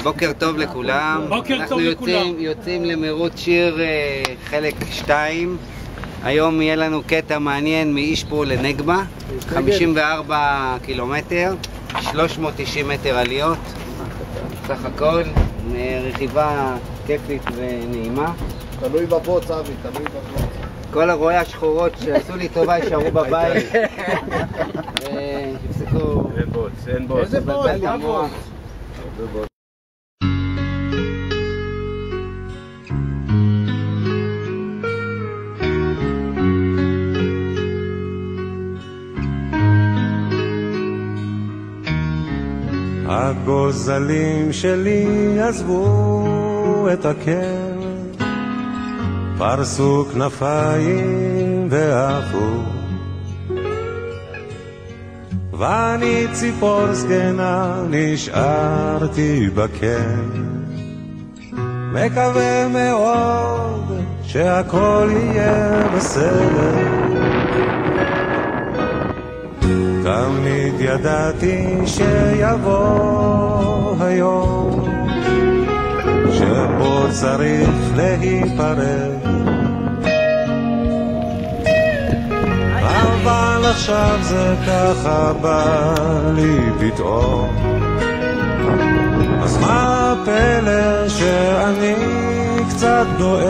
בוקר טוב לכולם. אנחנו יוצאים למרוץ שיר חלק 2. היום יהיה לנו קטע מעניין מאישפור לנגבה, 54 קילומטר, 390 מטר עליות סך הכל, רכיבה כיפית ונעימה. תלוי בבוץ, אבי, תלוי בבוץ. כל הרואי השחורות שעשו לי טובה יישארו בבית. יפסקו... אין בוץ, אין בוץ. איזה בוץ? מה בוץ? הגוזלים שלי עזבו את הקר, פרסו כנפיים ועפו, ואני ציפור זקנה נשארתי בקר, מקווה מאוד שהכל יהיה בסדר. תמיד ידעתי שיבוא היום שבו צריך להיפרד, אבל עכשיו זה ככה בא לי פתאום. אז מה הפלא שאני קצת דואג?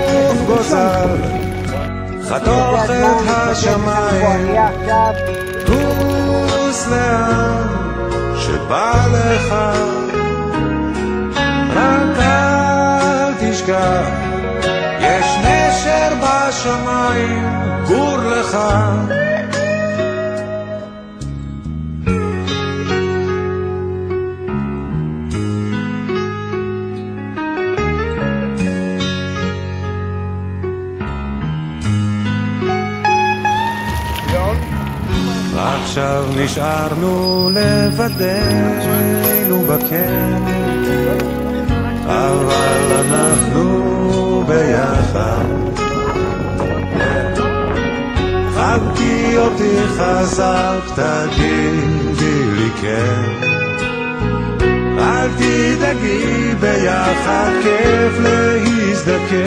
אוף גוזל חתוך את השמיים, טוס לאן שבא לך, רק אל תשכח, יש נשר בשמיים, גור לך. עכשיו נשארנו לבדנו בקר, אבל אנחנו ביחד. חבקי אותי חזק, תגידי לי כן, אל תדאגי, ביחד כיף להזדקן.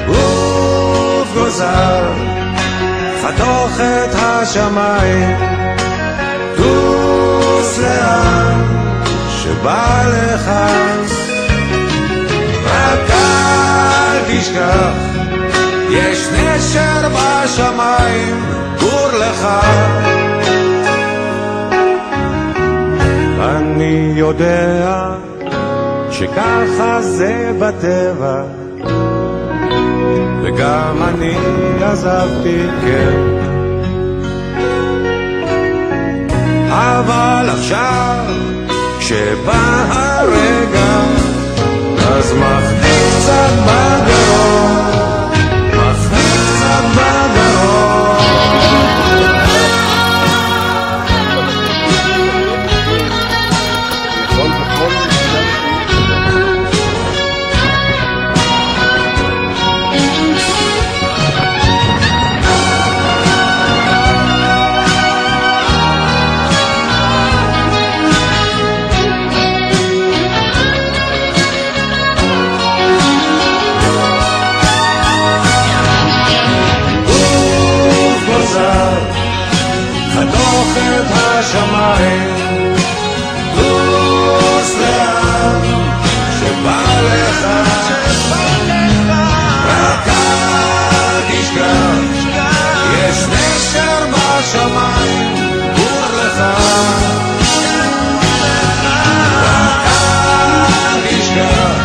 אוף גוזל חתוך את השמיים, טוס לאן שבא לך, רק אל תשכח, יש נשר בשמיים, גור לך. אני יודע שככה זה בטבע, וגם אני עזבתי כן, אבל עכשיו כשבא הרגע אז מחניק קצת בגרון, מחניק קצת בגרון. חתוך את השמיים, טוס לאן שבא לך, רק אל תשכח, יש נשר בשמיים, גור לך. רק אל תשכח,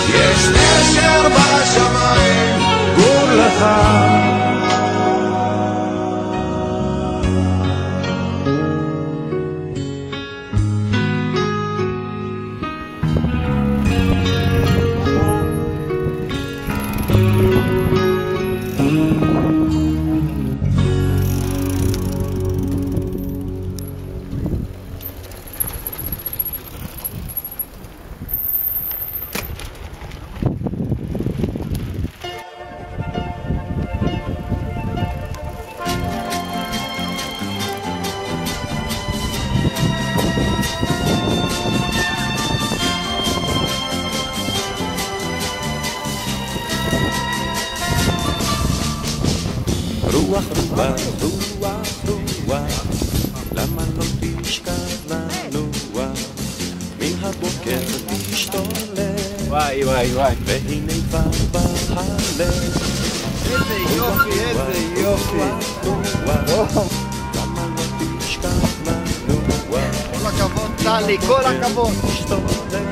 יש נשר בשמיים, גור לך. רוח, רוח, רוח, למה לא תשכב לנוע? מן הבוקר תשתולל, וואי, וואי, וואי. והנה כבר בהלב. איזה יופי, איזה יופי. למה לא תשכב לנוע? כל הכבוד, טלי, כל הכבוד. תשתולל,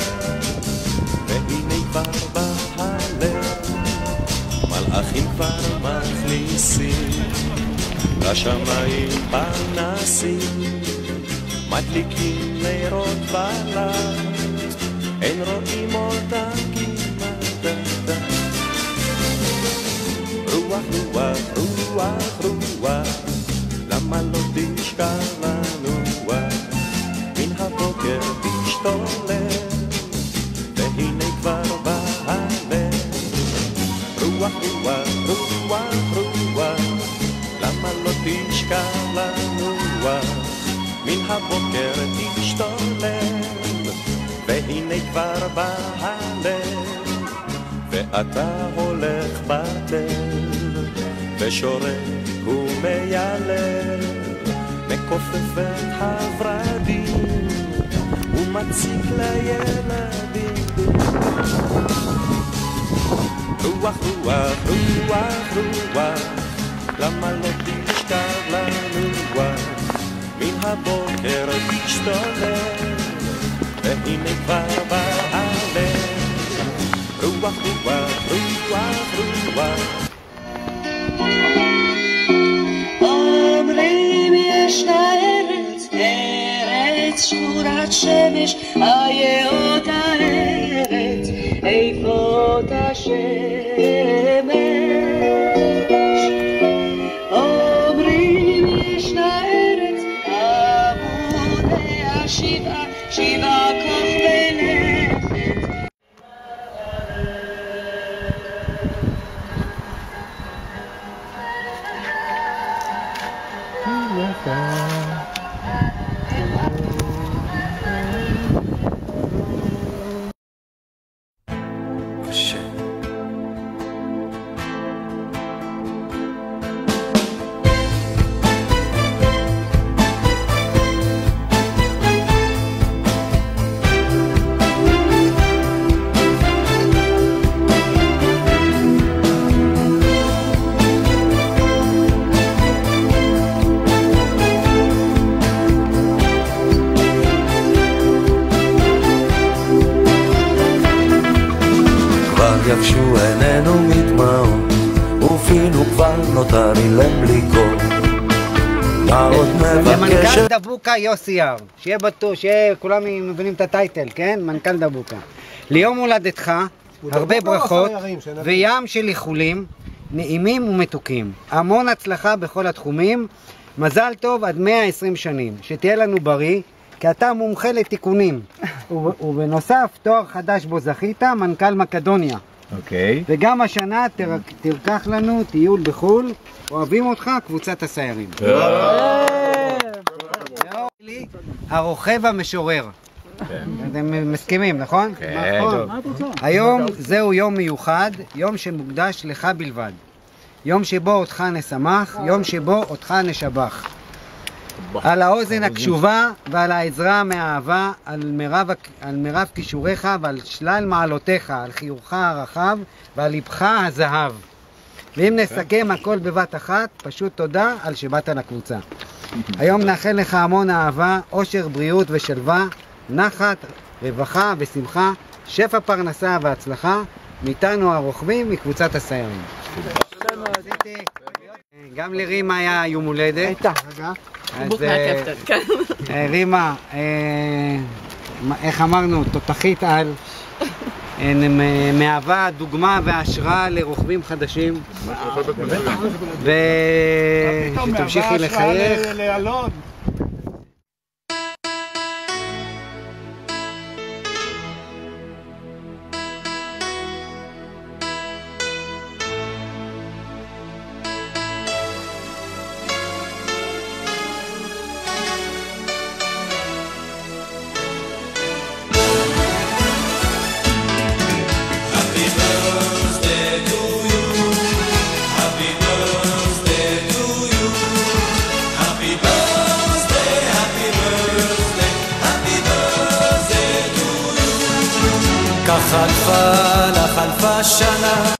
והנה כבר בהלב. מלאכים כבר מכניסים לשמיים פנסים, מדליקים נרות בלט, אין רואים אותם כמעט. רוח, רוח, רוח, רוח, למה לא תשכב לנוע? מן הבוקר תשתולל, והנה כבר בהלב. רוח, רוח, רוח, רוח, למה לא תשכב לנוע? מן הבוקר תשתולל, והנה כבר בהלב. ואתה הולך בתל, ושורק ומיילל, מכופף את הורדים, ומציק לילדים. רוח, רוח, רוח, רוח, למה לא תשכב לנוע? מן הבוקר תשתולל, והנה כבר בהלב. רוח, רוח, רוח, רוח. אומרים ישנה ארץ, ארץ שחורת שמש, איה אותה ארץ, איפה אותה שמש? אומרים ישנה ארץ, עמודיה שבעה, שבעה כוכבי לכת. קשה. יבשו עינינו מדמעות, ופינו כבר נותר אילם בלי קול. מה עוד מבקשת? למנכ"ל דבוקה יוסי יער, שיהיה בטוח, שיהיה כולם מבינים את הטייטל, כן? מנכ"ל דבוקה. ליום הולדתך, הרבה ברכות וים של איחולים, נעימים ומתוקים. המון הצלחה בכל התחומים, מזל טוב עד 120 שנים. שתהיה לנו בריא, כי אתה מומחה לתיקונים. ובנוסף, תואר חדש בו זכית, מנכ"ל מקדוניה. אוקיי. וגם השנה תרקח לנו טיול בחול, אוהבים אותך, קבוצת הסיירים. הרוכב המשורר. אתם מסכימים, נכון? כן. היום זהו יום מיוחד, יום שמוקדש לך בלבד. יום שבו אותך נשמח, יום שבו אותך נשבח. על האוזן הקשובה ועל העזרה מהאהבה, על מרב כישוריך ועל שלל מעלותיך, על חיוכך הרחב ועל ליבך הזהב. ואם נסכם הכל בבת אחת, פשוט תודה על שבאת לקבוצה. היום נאחל לך המון אהבה, אושר, בריאות ושלווה, נחת, רווחה ושמחה, שפע פרנסה והצלחה, מאיתנו הרוכבים מקבוצת הסיירים. גם לרימה היה יום הולדת. אז רימה, איך אמרנו, תותחית על, מהווה דוגמה והשראה לרוכבים חדשים, ושתמשיכי לחייך. Happy birthday to you. ככה חלפה שנה